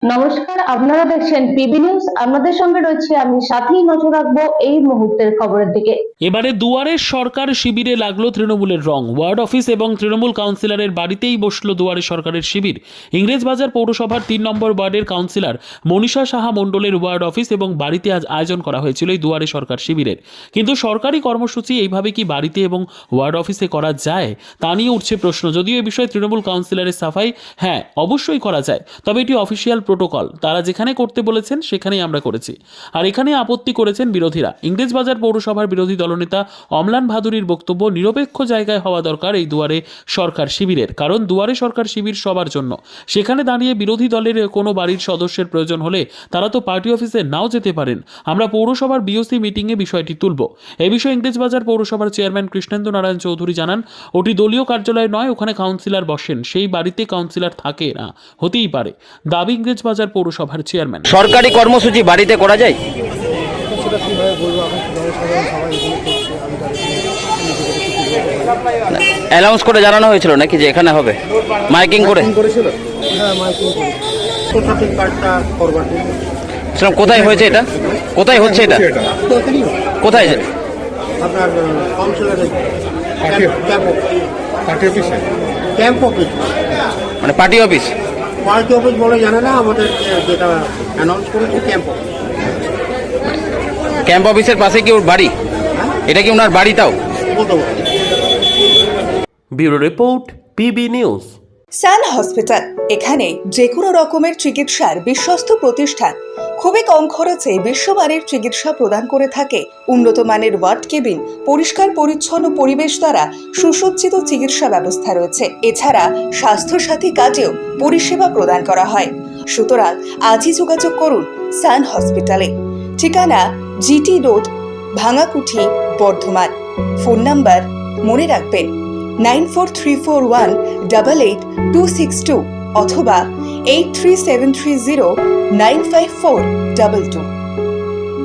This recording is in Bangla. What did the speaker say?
নমস্কার, আপনারা দেখছেন পিবি নিউজ। আপনাদের সঙ্গে রয়েছে আমি, সাথেই নজর রাখবো এই মুহূর্তের খবরের দিকে। এবারে দুয়ারের সরকার শিবিরে লাগলো তৃণমূলের রং। ওয়ার্ড অফিস এবং তৃণমূল কাউন্সিলরের বাড়িতেই বসলো দুয়ারে সরকারের শিবির। ইংরেজবাজার পৌরসভার ৩ নম্বর ওয়ার্ডের কাউন্সিলর মনীষা সাহা মণ্ডলের ওয়ার্ড অফিস এবং বাড়িতে আজ আয়োজন করা হয়েছিল এই দুয়ারে সরকার শিবিরের। কিন্তু সরকারি কর্মসূচি এইভাবে কি বাড়িতে এবং ওয়ার্ড অফিসে করা যায় তা নিয়ে উঠছে প্রশ্ন। যদিও এই বিষয়ে তৃণমূল কাউন্সিলরের সাফাই, হ্যাঁ অবশ্যই করা যায়, তবে এটি অফিসিয়াল প্রোটোকল, তারা যেখানে করতে বলেছেন সেখানেই আমরা করেছি। আর এখানে আপত্তি করেছেন বিরোধীরা। ইংরেজবাজার পৌরসভার বিরোধী দলনেতা অম্লান ভাদুরীর বক্তব্য, নিরপেক্ষ জায়গায় হওয়া দরকার এই দুয়ারে সরকার শিবিরের, কারণ দুয়ারে সরকার শিবির সবার জন্য। সেখানে দাঁড়িয়ে বিরোধী দলের কোনো বাড়ির সদস্যের প্রয়োজন হলে তারা তো পার্টি অফিসে নাও যেতে পারেন। আমরা পৌরসভার বিওসি মিটিংয়ে বিষয়টি তুলব। এ বিষয়ে ইংরেজবাজার পৌরসভার চেয়ারম্যান কৃষ্ণেন্দু নারায়ণ চৌধুরী জানান, ওটি দলীয় কার্যালয় নয়, ওখানে কাউন্সিলর বসেন, সেই বাড়িতে কাউন্সিলর থাকে না, হতেই পারে দাবি ইংরেজবাজার পৌরসভার চেয়ারম্যান। সরকারি কর্মসূচি বাড়িতে করা যায়? অ্যানাউন্স করে জানানো হয়েছিল নাকি যে এখানে হবে, মাইকিং করে? কোথায় হয়েছে এটা? কোথায় হচ্ছে এটা? কোথায়? আপনার কাউন্সিলরের ক্যাম্প অফিস, মানে পার্টি অফিস? পার্টি অফিস বলে জানে না, আমাদের যেটা অ্যানাউন্স করেছে ক্যাম্প অফিস। ক্যাম্প অফিসের পাশে কি ওর বাড়ি? এটা কি ওনার বাড়ি? তাও বলতে পারি। Bureau report, PB news. Sun hospital, এখানে যে কোনো রকমের চিকিৎসার বিশ্বস্ত প্রতিষ্ঠান। খুবই কম খরচে বিশ্বমানের চিকিৎসা প্রদান করে থাকে। উন্নত মানের ওয়ার্ড কেবিন, পরিষ্কার পরিচ্ছন্ন পরিবেশ দ্বারা সুসজ্জিত চিকিৎসা ব্যবস্থা রয়েছে। এছাড়া স্বাস্থ্যসাথী কাজেও পরিষেবা প্রদান করা হয়। সুতরাং আজই যোগাযোগ করুন সান হসপিটালে। ঠিকানা GT road, Bhangakuthi, Bardhaman. Phone number মনে রাখবেন 9434188262 অথবা 83730954222।